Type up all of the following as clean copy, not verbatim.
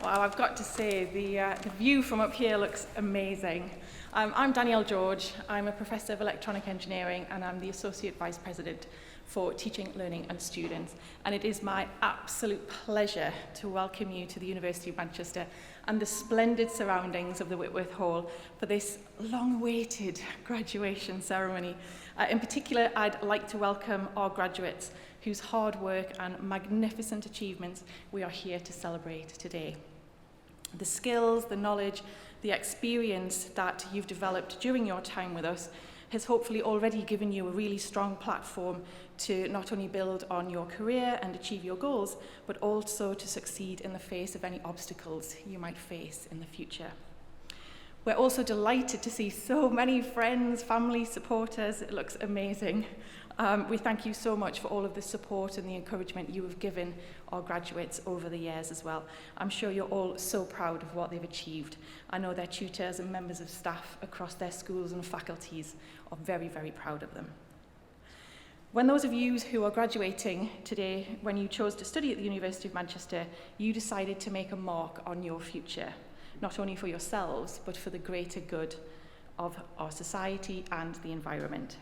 Well, I've got to say, the view from up here looks amazing. I'm Danielle George. I'm a Professor of Electronic Engineering, and I'm the Associate Vice President for Teaching, Learning and Students. And it is my absolute pleasure to welcome you to the University of Manchester and the splendid surroundings of the Whitworth Hall for this long-awaited graduation ceremony. In particular, I'd like to welcome our graduates whose hard work and magnificent achievements we are here to celebrate today. The skills, the knowledge, the experience that you've developed during your time with us has hopefully already given you a really strong platform to not only build on your career and achieve your goals, but also to succeed in the face of any obstacles you might face in the future. We're also delighted to see so many friends, family, supporters. It looks amazing. We thank you so much for all of the support and the encouragement you have given our graduates over the years as well. I'm sure you're all so proud of what they've achieved. I know their tutors and members of staff across their schools and faculties are very, very proud of them. When those of you who are graduating today, when you chose to study at the University of Manchester, you decided to make a mark on your future, not only for yourselves, but for the greater good of our society and the environment.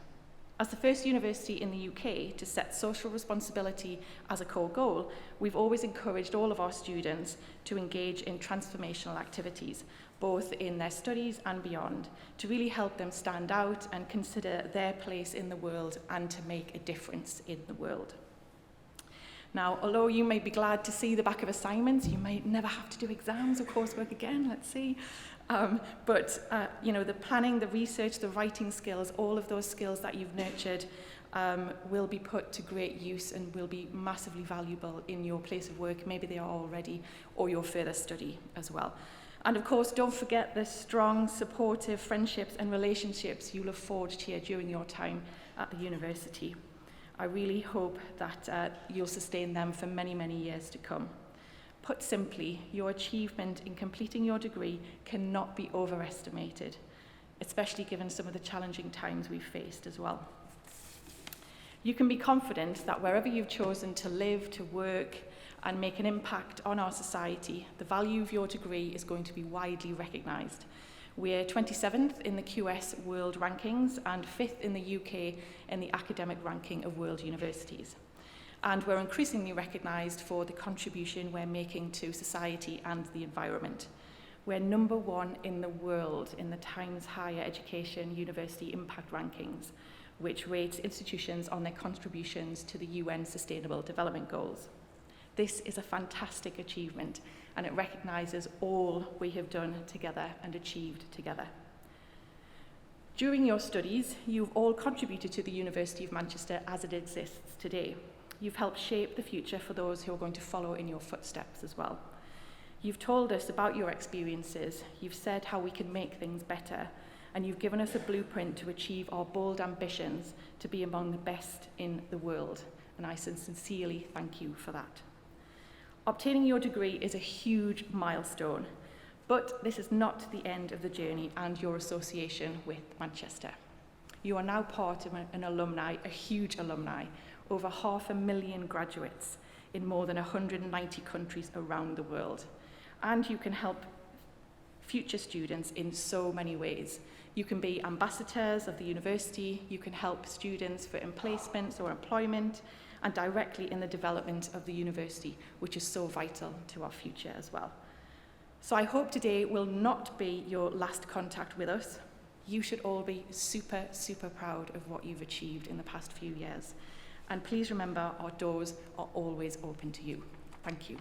As the first university in the UK to set social responsibility as a core goal, we've always encouraged all of our students to engage in transformational activities, both in their studies and beyond, to really help them stand out and consider their place in the world and to make a difference in the world. Now, although you may be glad to see the back of assignments, you may never have to do exams or coursework again, let's see. The planning, the research, the writing skills, all of those skills that you've nurtured will be put to great use and will be massively valuable in your place of work. Maybe they are already, or your further study as well. And of course, don't forget the strong, supportive friendships and relationships you'll have forged here during your time at the university. I really hope that you'll sustain them for many, many years to come. Put simply, your achievement in completing your degree cannot be overestimated, especially given some of the challenging times we've faced as well. You can be confident that wherever you've chosen to live, to work, and make an impact on our society, the value of your degree is going to be widely recognised. We're 27th in the QS World Rankings and 5th in the UK in the academic ranking of world universities. And we're increasingly recognised for the contribution we're making to society and the environment. We're number 1 in the world in the Times Higher Education University Impact Rankings, which rates institutions on their contributions to the UN Sustainable Development Goals. This is a fantastic achievement, and it recognises all we have done together and achieved together. During your studies, you've all contributed to the University of Manchester as it exists today. You've helped shape the future for those who are going to follow in your footsteps as well. You've told us about your experiences, you've said how we can make things better, and you've given us a blueprint to achieve our bold ambitions to be among the best in the world, and I sincerely thank you for that. Obtaining your degree is a huge milestone, but this is not the end of the journey and your association with Manchester. You are now part of an alumni, a huge alumni, over 500,000 graduates in more than 190 countries around the world. And you can help future students in so many ways. You can be ambassadors of the university, you can help students for placements or employment, and directly in the development of the university, which is so vital to our future as well. So I hope today will not be your last contact with us. You should all be super, super proud of what you've achieved in the past few years. And please remember, our doors are always open to you. Thank you.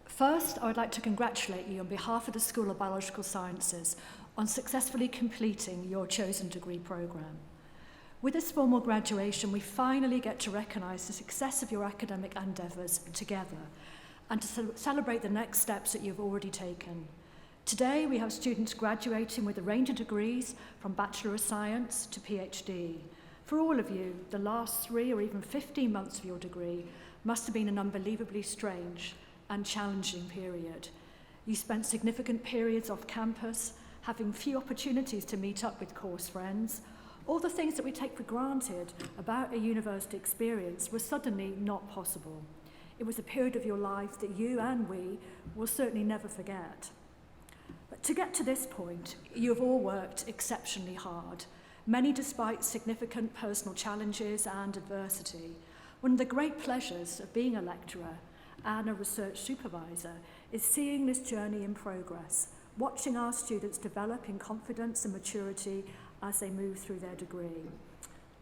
First, I would like to congratulate you on behalf of the School of Biological Sciences on successfully completing your chosen degree programme. With this formal graduation, we finally get to recognise the success of your academic endeavours together and to celebrate the next steps that you've already taken. Today, we have students graduating with a range of degrees from Bachelor of Science to PhD. For all of you, the last 3 or even 15 months of your degree must have been an unbelievably strange and challenging period. You spent significant periods off campus, having few opportunities to meet up with course friends. All the things that we take for granted about a university experience were suddenly not possible. It was a period of your life that you and we will certainly never forget. But to get to this point, you have all worked exceptionally hard, many despite significant personal challenges and adversity. One of the great pleasures of being a lecturer and a research supervisor is seeing this journey in progress, watching our students develop in confidence and maturity as they move through their degree.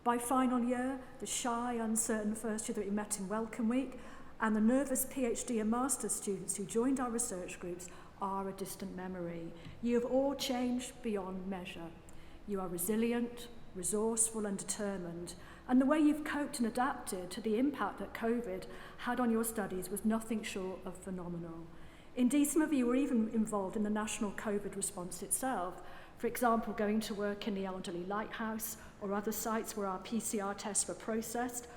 By final year, the shy, uncertain first year that we met in Welcome Week and the nervous PhD and master's students who joined our research groups are a distant memory. You have all changed beyond measure. You are resilient, resourceful and determined, and the way you've coped and adapted to the impact that COVID had on your studies was nothing short of phenomenal. Indeed, some of you were even involved in the national COVID response itself. For example, going to work in the Elderly Lighthouse or other sites where our PCR tests were processed,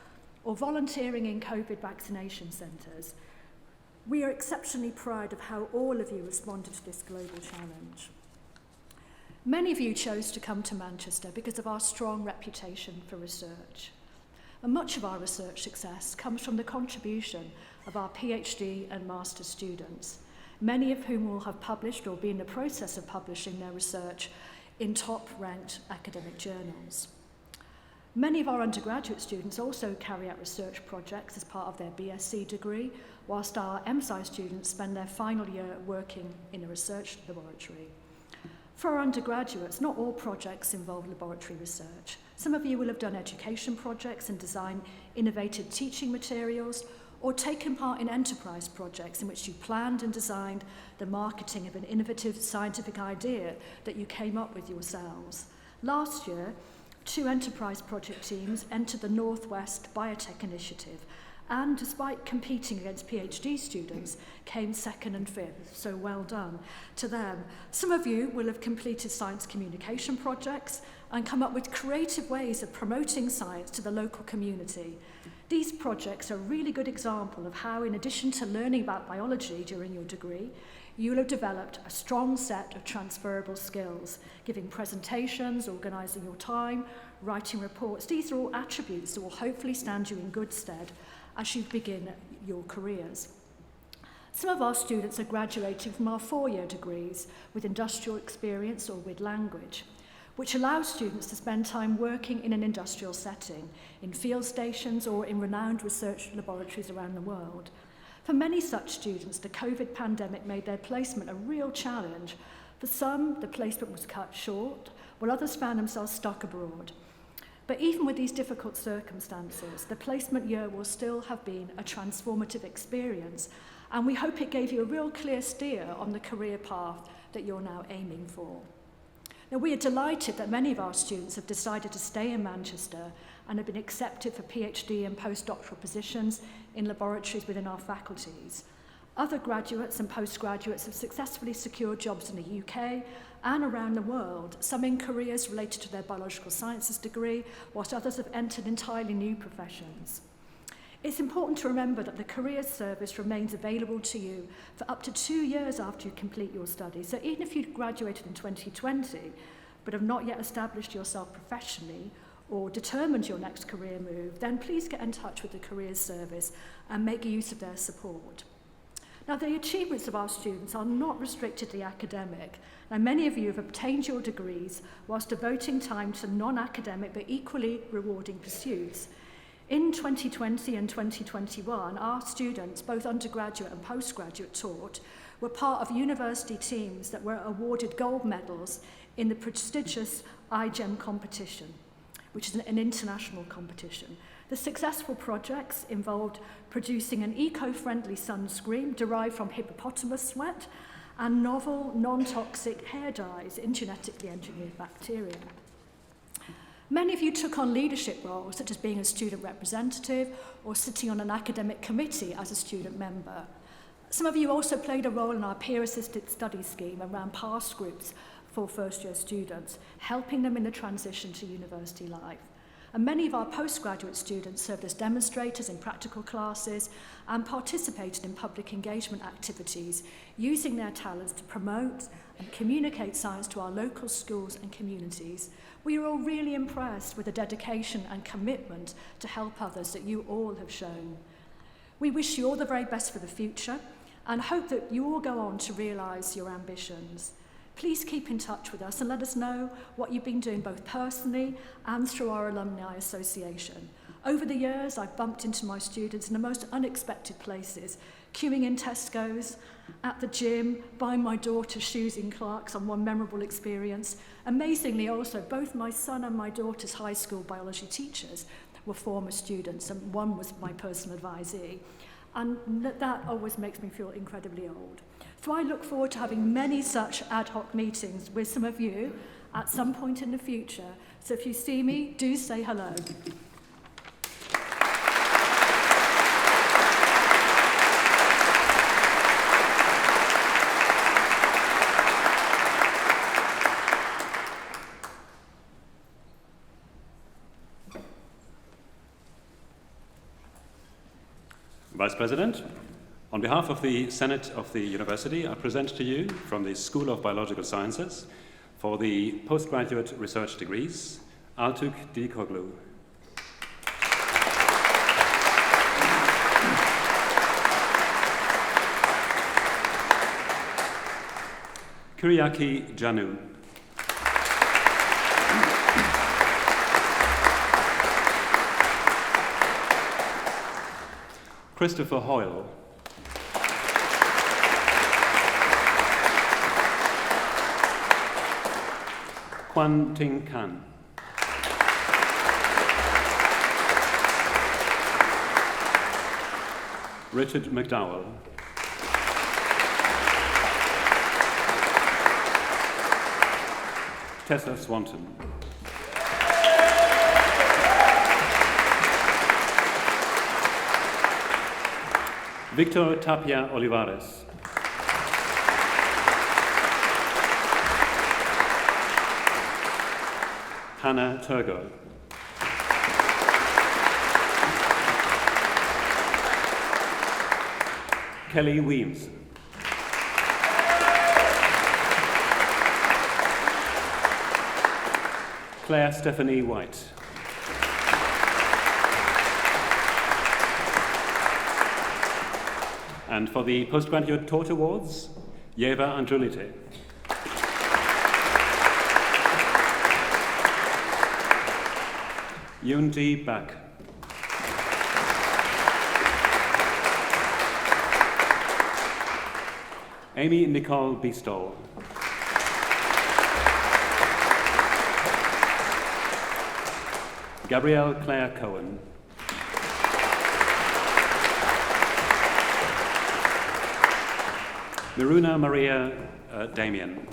or volunteering in COVID vaccination centres. We are exceptionally proud of how all of you responded to this global challenge. Many of you chose to come to Manchester because of our strong reputation for research. And much of our research success comes from the contribution of our PhD and master's students, many of whom will have published or be in the process of publishing their research in top-ranked academic journals. Many of our undergraduate students also carry out research projects as part of their BSc degree, whilst our MSci students spend their final year working in a research laboratory. For our undergraduates, not all projects involve laboratory research. Some of you will have done education projects and designed innovative teaching materials, or taken part in enterprise projects in which you planned and designed the marketing of an innovative scientific idea that you came up with yourselves. Last year, 2 enterprise project teams entered the Northwest Biotech Initiative, and despite competing against PhD students, came 2nd and 5th, so well done to them. Some of you will have completed science communication projects and come up with creative ways of promoting science to the local community. These projects are a really good example of how, in addition to learning about biology during your degree, you will have developed a strong set of transferable skills, giving presentations, organising your time, writing reports. These are all attributes that will hopefully stand you in good stead as you begin your careers. Some of our students are graduating from our 4-year degrees with industrial experience or with language, which allows students to spend time working in an industrial setting, in field stations or in renowned research laboratories around the world. For many such students, the COVID pandemic made their placement a real challenge. For some, the placement was cut short, while others found themselves stuck abroad. But even with these difficult circumstances, the placement year will still have been a transformative experience, and we hope it gave you a real clear steer on the career path that you're now aiming for. Now, we are delighted that many of our students have decided to stay in Manchester and have been accepted for PhD and postdoctoral positions in laboratories within our faculties. Other graduates and postgraduates have successfully secured jobs in the UK and around the world, some in careers related to their biological sciences degree, whilst others have entered entirely new professions. It's important to remember that the careers service remains available to you for up to 2 years after you complete your studies. So even if you graduated in 2020 but have not yet established yourself professionally or determined your next career move, then please get in touch with the careers service and make use of their support. Now, the achievements of our students are not restricted to the academic. Now, many of you have obtained your degrees whilst devoting time to non-academic but equally rewarding pursuits. In 2020 and 2021, our students, both undergraduate and postgraduate taught, were part of university teams that were awarded gold medals in the prestigious iGEM competition, which is an international competition. The successful projects involved producing an eco-friendly sunscreen derived from hippopotamus sweat and novel, non-toxic hair dyes in genetically engineered bacteria. Many of you took on leadership roles, such as being a student representative or sitting on an academic committee as a student member. Some of you also played a role in our peer-assisted study scheme around pass groups for first-year students, helping them in the transition to university life. And many of our postgraduate students served as demonstrators in practical classes and participated in public engagement activities, using their talents to promote and communicate science to our local schools and communities. We are all really impressed with the dedication and commitment to help others that you all have shown. We wish you all the very best for the future and hope that you all go on to realise your ambitions. Please keep in touch with us and let us know what you've been doing both personally and through our Alumni Association. Over the years, I've bumped into my students in the most unexpected places, queuing in Tesco's, at the gym, buying my daughter shoes in Clark's on one memorable experience. Amazingly also, both my son and my daughter's high school biology teachers were former students, and one was my personal advisee. And that always makes me feel incredibly old. So I look forward to having many such ad hoc meetings with some of you at some point in the future. So if you see me, do say hello. Vice President, on behalf of the Senate of the University, I present to you from the School of Biological Sciences for the postgraduate research degrees, Altuk Dikoglu. Kyriaki Janu. Christopher Hoyle. Quan Ting Can. Richard McDowell. Tessa Swanton. Victor Tapia Olivares. Hannah Turgo. Kelly Weems. Claire Stephanie White. And for the Postgraduate Tort Awards, Yeva Andrulite. Yundi Bak. Amy Nicole Beestall. Gabrielle Claire Cohen. Miruna Maria Damien.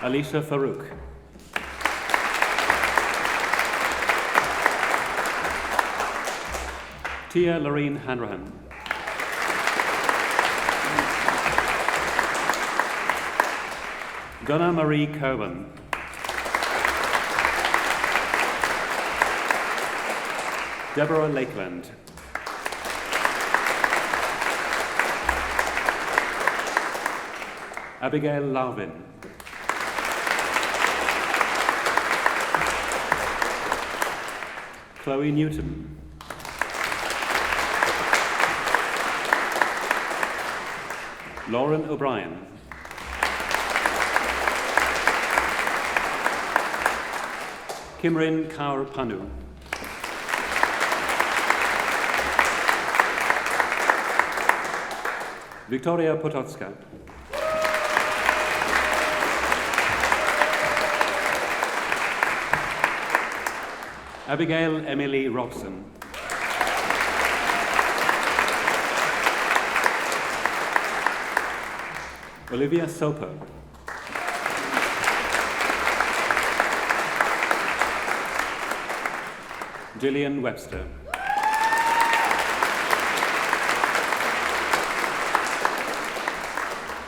Alicia Farouk. Tia Loreen Hanrahan. Donna Marie Kerwin. Deborah Lakeland. Abigail Larvin. Chloe Newton. Lauren O'Brien. Kimrin Kaur Panu. Victoria Potocka. Abigail Emily Robson. Olivia Soper. Gillian Webster.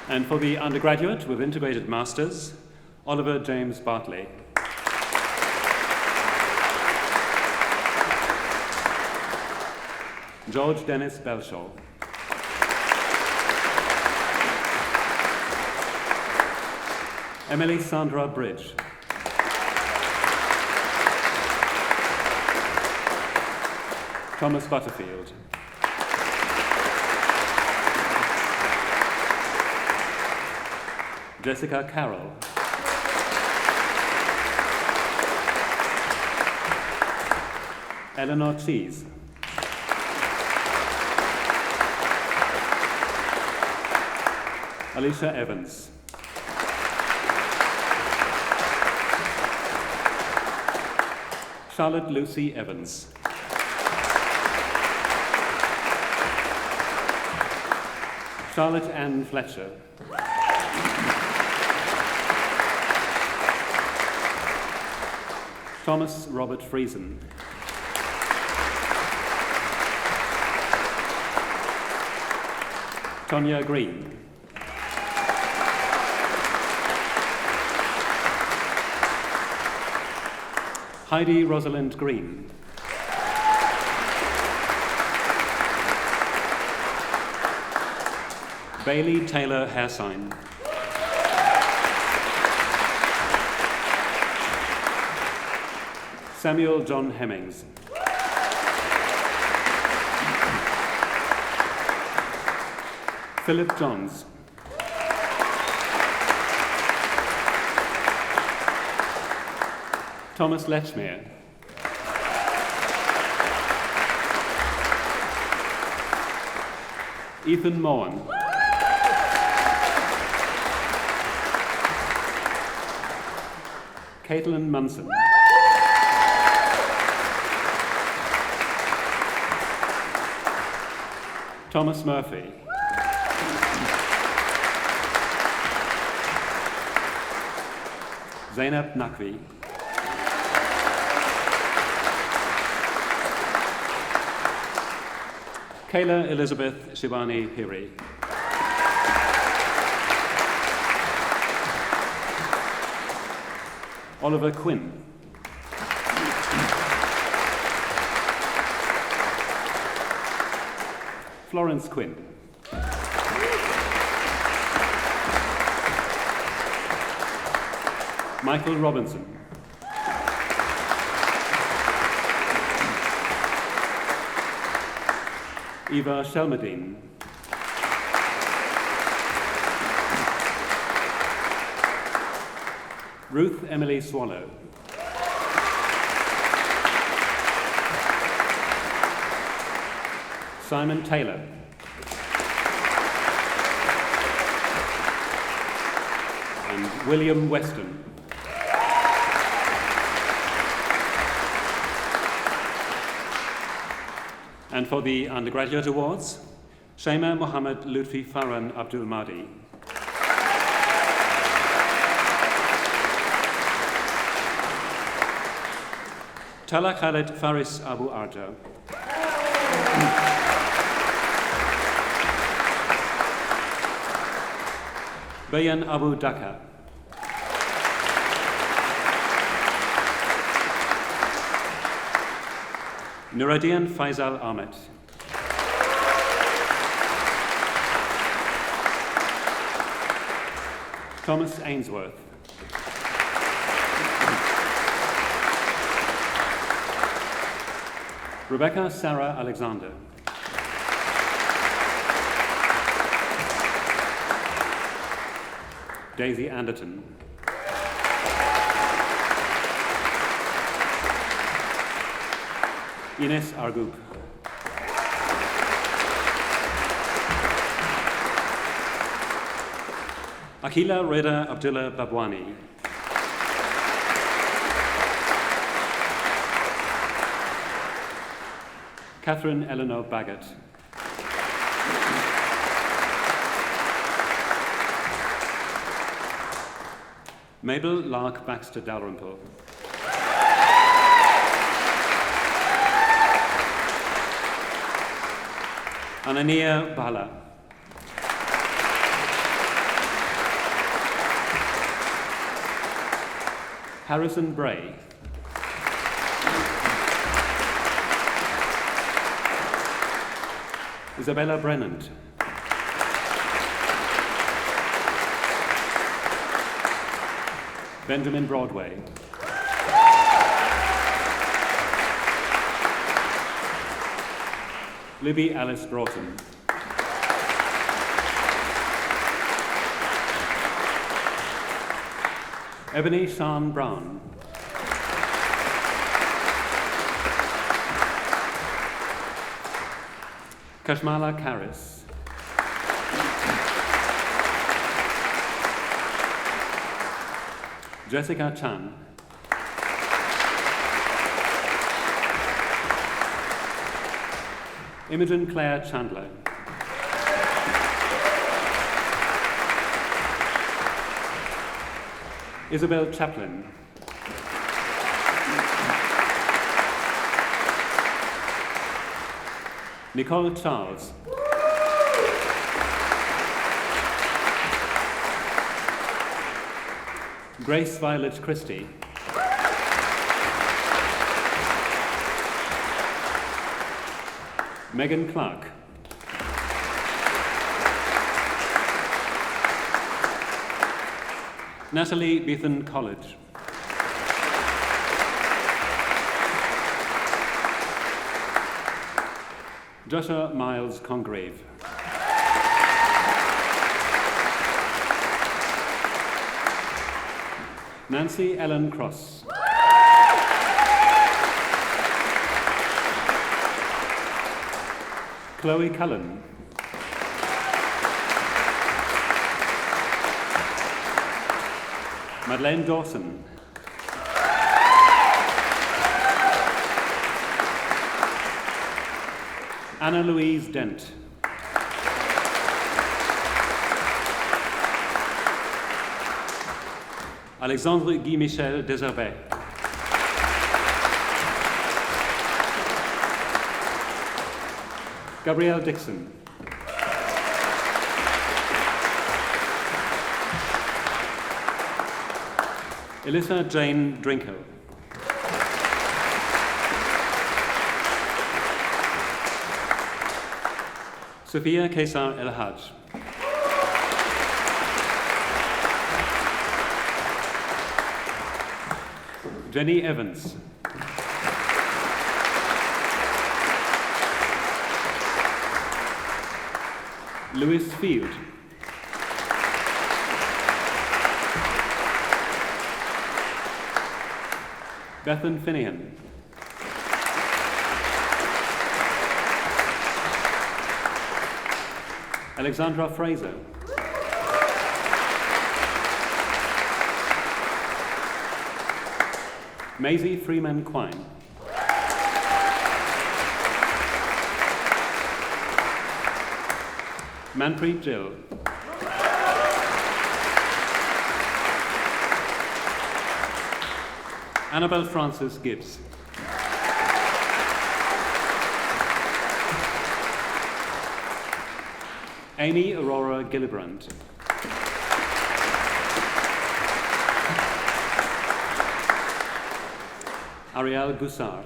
And for the undergraduate with integrated masters, Oliver James Bartley. George Dennis Belshaw. Emily Sandra Bridge. Thomas Butterfield. Jessica Carroll. Eleanor Cheese. Alicia Evans. Charlotte Lucy Evans. Charlotte Ann Fletcher. Thomas Robert Friesen. Tonya Green. Heidi Rosalind Green. Bailey Taylor Hairsign. Samuel John Hemmings. Philip Johns. Thomas Lechmere. Ethan Mohan. Caitlin Munson. Thomas Murphy. Zainab Naqvi. Kayla Elizabeth Shivani Piri. Oliver Quinn. Florence Quinn. Michael Robinson. Eva Shelmadine. Ruth Emily Swallow. Simon Taylor. And William Weston. And for the undergraduate awards, Shaima Mohammed Lutfi Farhan Abdul Mahdi. Tala Khaled Faris Abu Arja. Bayan Abu Dhaka. Nuruddin Faisal Ahmed. Thomas Ainsworth. Rebecca Sarah Alexander. Daisy Anderton. Ines Argub. Akila Reda Abdullah Babwani. Catherine Eleanor Baggett. Mabel Lark Baxter Dalrymple. Anania Bala. Harrison Bray. Isabella Brennand. Benjamin Broadway. Libby Alice Broughton. Ebony Sean Brown. Kashmala Karis. Jessica Chan. Imogen Claire Chandler. Isabel Chaplin. Nicole Charles. Grace Violet Christie. Megan Clark. Natalie Beethan College. Joshua Miles Congreve. Nancy Ellen Cross. Chloe Cullen. Madeleine Dawson. Anna Louise Dent. Alexandre Guy Michel Desherbais. Gabrielle Dixon. Elissa Jane Drinkell. Sophia Kesar El Haj. Jenny Evans. Lewis Field. Bethan Finian. Alexandra Fraser. Maisie Freeman Quine. Manpreet Gill. Annabelle Frances Gibbs. Amy Aurora Gillibrand. Ariel Goussard.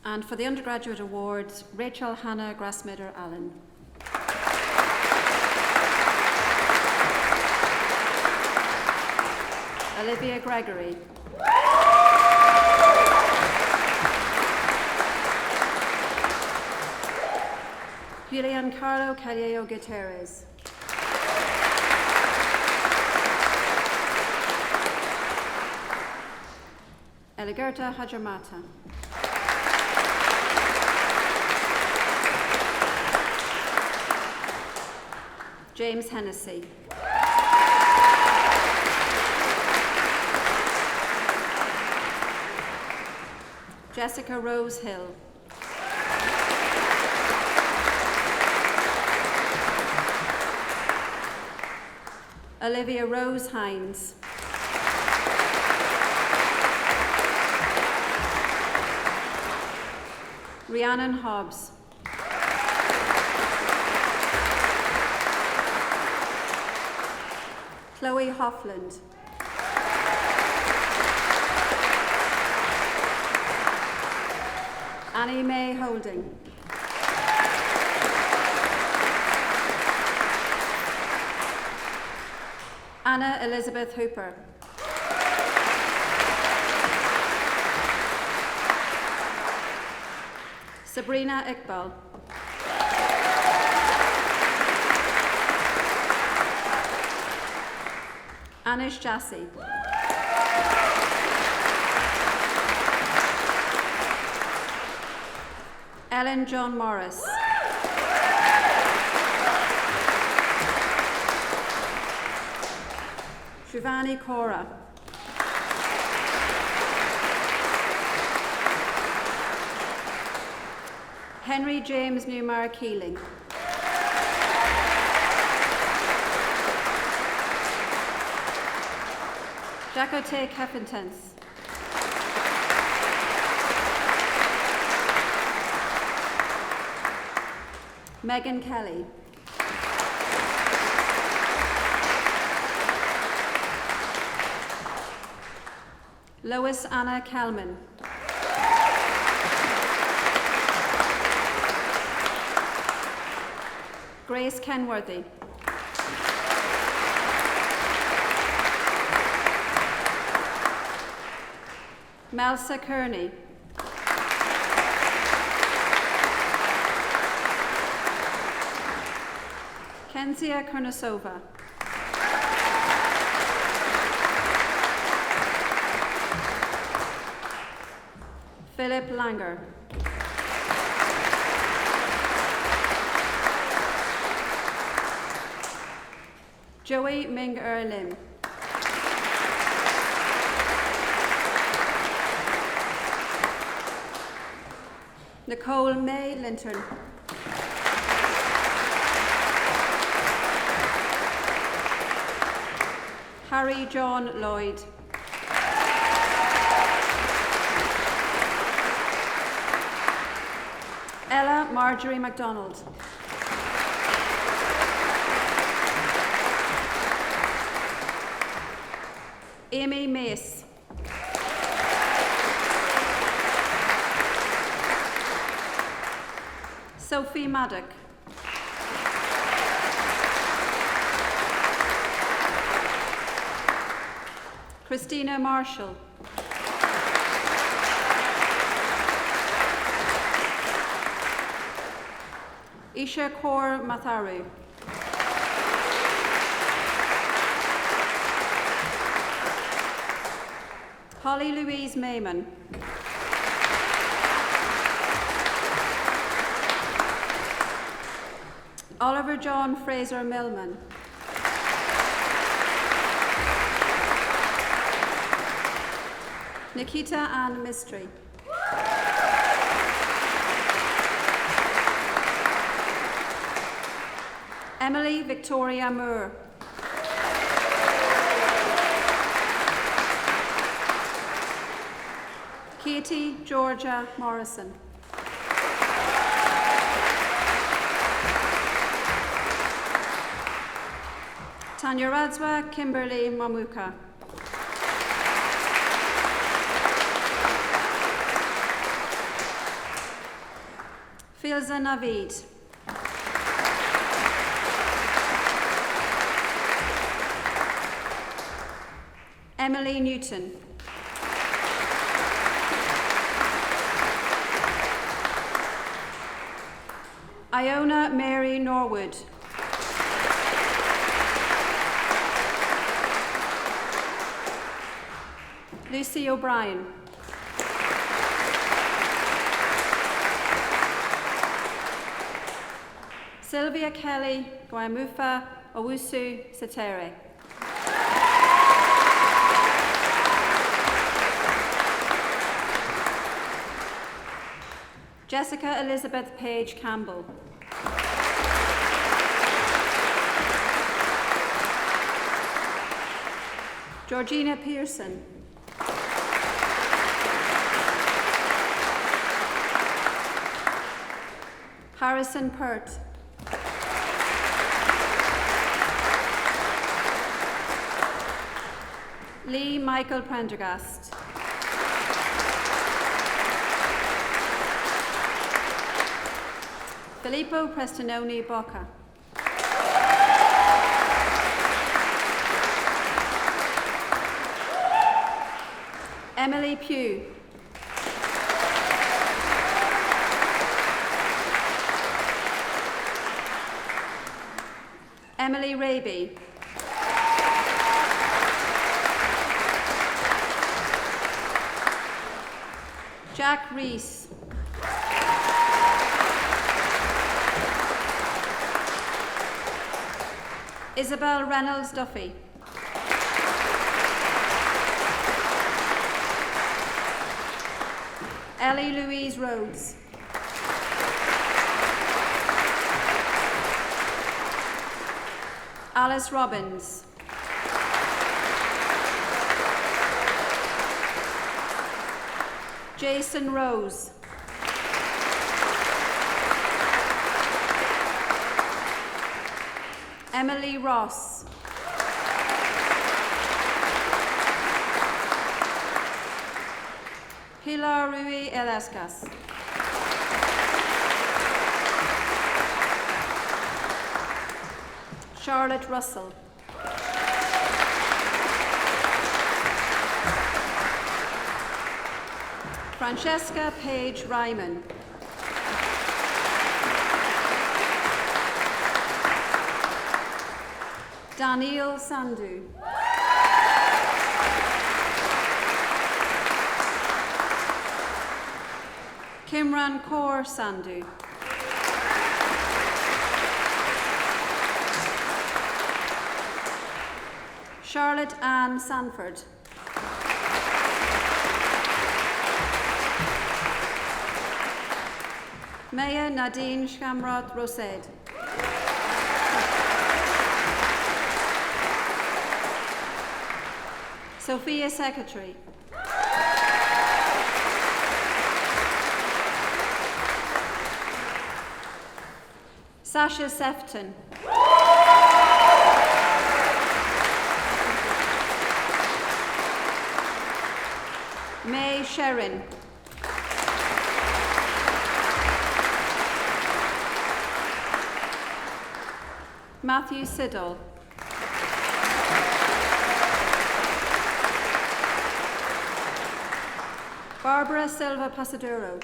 And for the undergraduate awards, Rachel Hannah Grassmeder Allen. Olivia Gregory. Julian Carlo Calleo Gutierrez. Eligerta Hajamata. James Hennessy. Jessica Rose Hill. Olivia Rose Hines. Rhiannon Hobbs. Chloe Hoffland. Annie Mae Holding. Anna Elizabeth Hooper. Sabrina Iqbal. Anish Jassi. Ellen John Morris. Shivani Kaura. Henry James Newmar Keeling. Jacote Keffentens. Megan Kelly. Lois Anna Kalman. Grace Kenworthy. Melsa Kearney. Kenzia Kurnosova. Philip Langer. Joey Ming Lim. Nicole May Linton. Harry John Lloyd. Ella Marjorie MacDonald. Amy Mace. Sophie Maddock. Christina Marshall. Isha Kaur Matharu. Holly Louise Mayman. Oliver John Fraser Millman. Nikita Ann Mistry. Emily Victoria Moore. Katie Georgia Morrison. Tanya Radzwa Kimberly Mamuka. Filza Navid. Emily Newton. Iona Mary Norwood. Lucy O'Brien. Sylvia Kelly Gwaimufa Owusu Setere. Jessica Elizabeth Page Campbell. Georgina Pearson. Harrison Pert. Lee Michael Prendergast. Filippo Prestononi Bocca. Emily Pugh. Emily Raby. Jack Rees. Isabel Reynolds Duffy. Ellie Louise Rhodes. Alice Robbins. Jason Rose. Emily Ross. Pilar Rui Elascas. Charlotte Russell. Francesca Page Ryman. Daniel Sandhu. Kimran Kaur Sandhu. Charlotte Ann Sanford. Maya Nadine Shamrat Rosed. Sophia Secretary. Sasha Sefton. May Sherin. Matthew Siddle. Barbara Silva Pasaduro.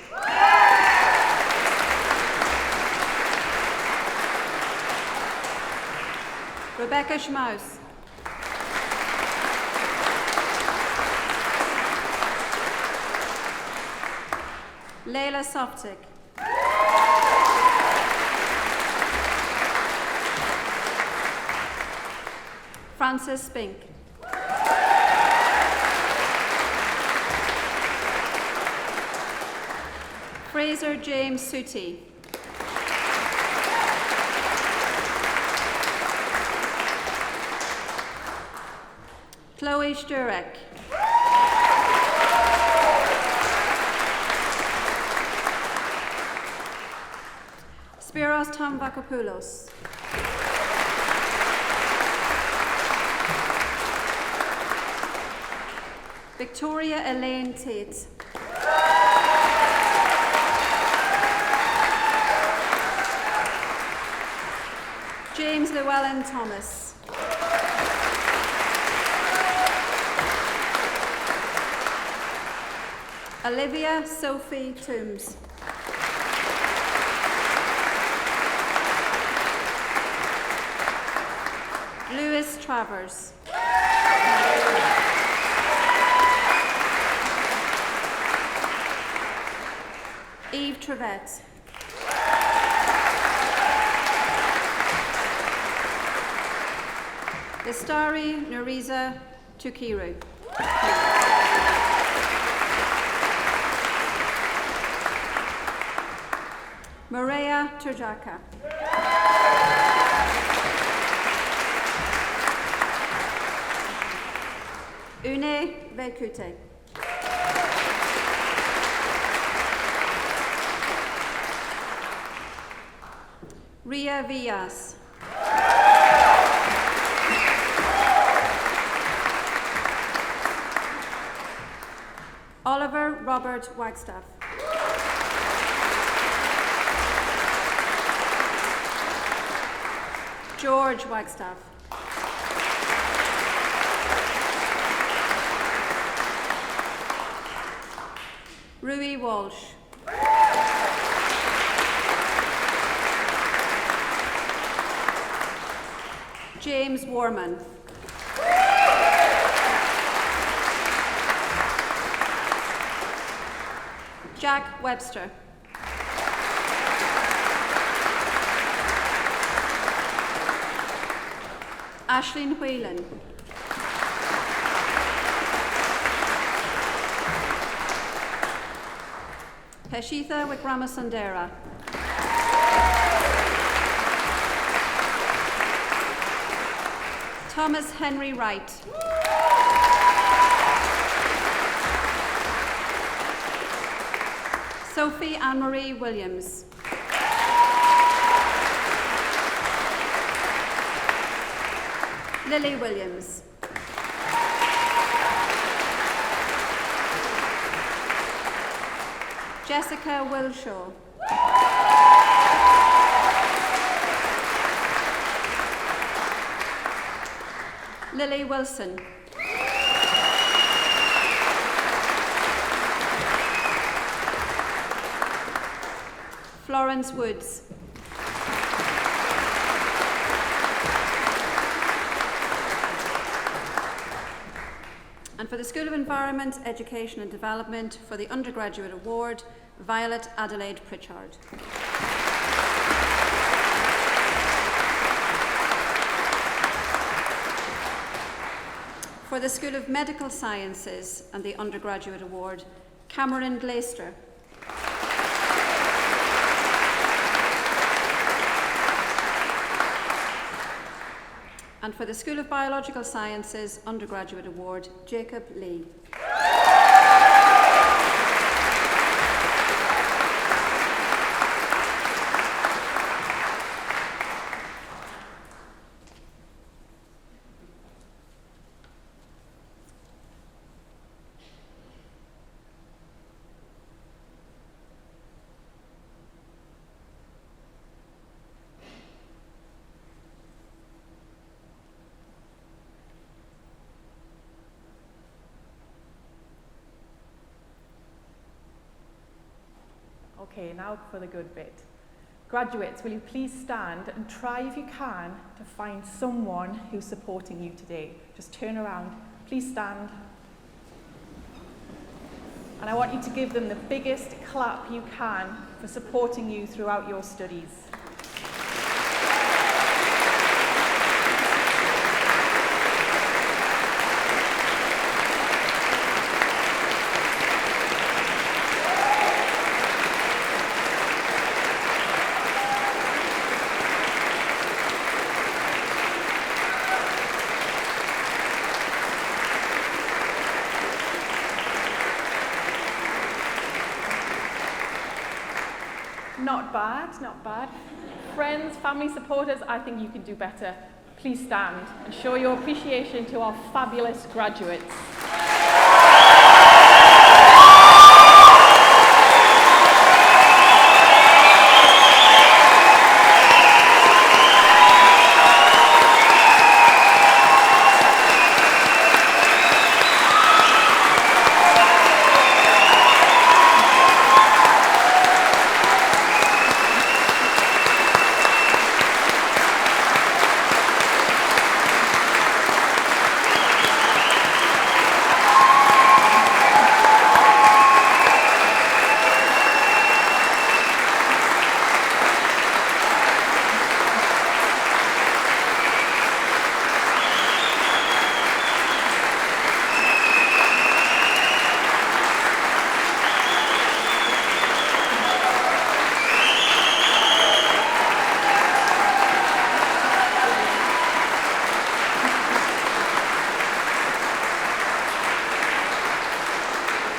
Rebecca Schmaus. Leila Softic. Francis Spink. Fraser James Sooty. Chloe Sturek. Spiros Tambakopoulos. Victoria Elaine Tate. James Llewellyn Thomas. Olivia Sophie Toombs. Lewis Travers. Eve Trevette. Lestari Nariza Tukiru. Maria Turjaka. Une Vekute. Ria Villas. Oliver Robert Wagstaff. George Wagstaff. Rui Walsh. James Warman. Jack Webster. Aisling Whelan. Heshitha Wikramasundara. Thomas Henry Wright. Sophie Anne-Marie Williams. Lily Williams. Jessica Wilshaw. Lily Wilson. Florence Woods. And for the School of Environment, Education and Development, for the Undergraduate Award, Violet Adelaide Pritchard. For the School of Medical Sciences and the Undergraduate Award, Cameron Glaister. And for the School of Biological Sciences Undergraduate Award, Jacob Lee. Okay, now for the good bit. Graduates, will you please stand and try if you can to find someone who's supporting you today. Just turn around, please stand. And I want you to give them the biggest clap you can for supporting you throughout your studies. Not bad, not bad. Friends, family supporters, I think you can do better. Please stand and show your appreciation to our fabulous graduates.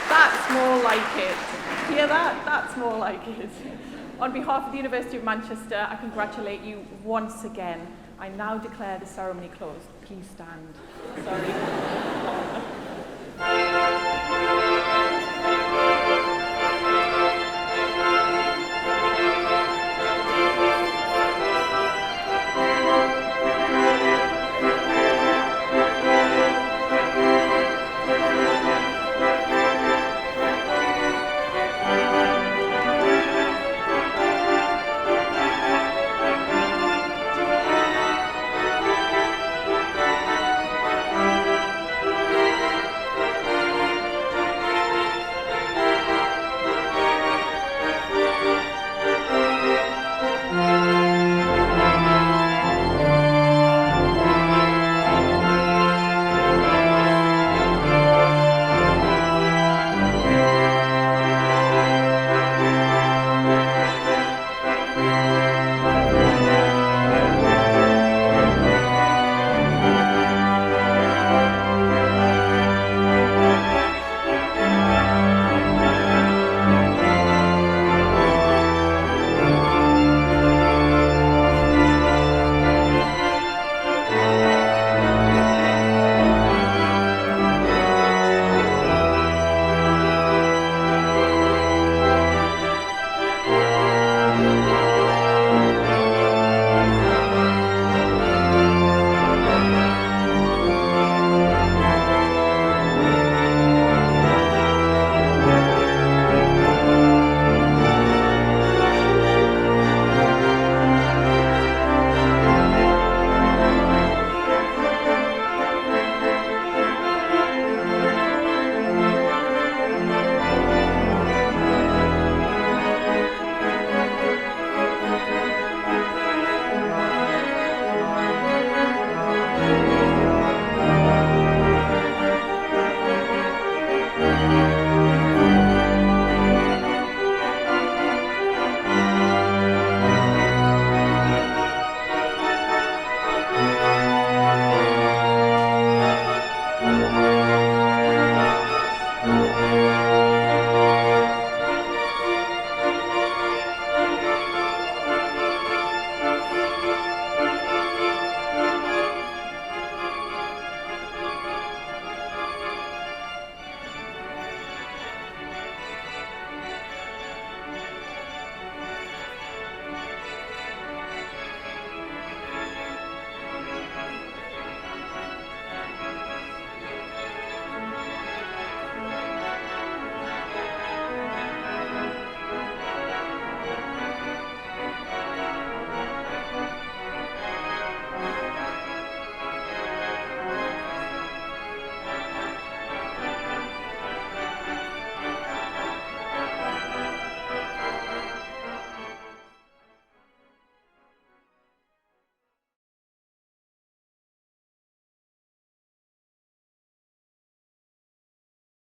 That's more like it. Hear that? That's more like it. On behalf of the University of Manchester, I congratulate you once again. I now declare the ceremony closed. Please stand. Sorry.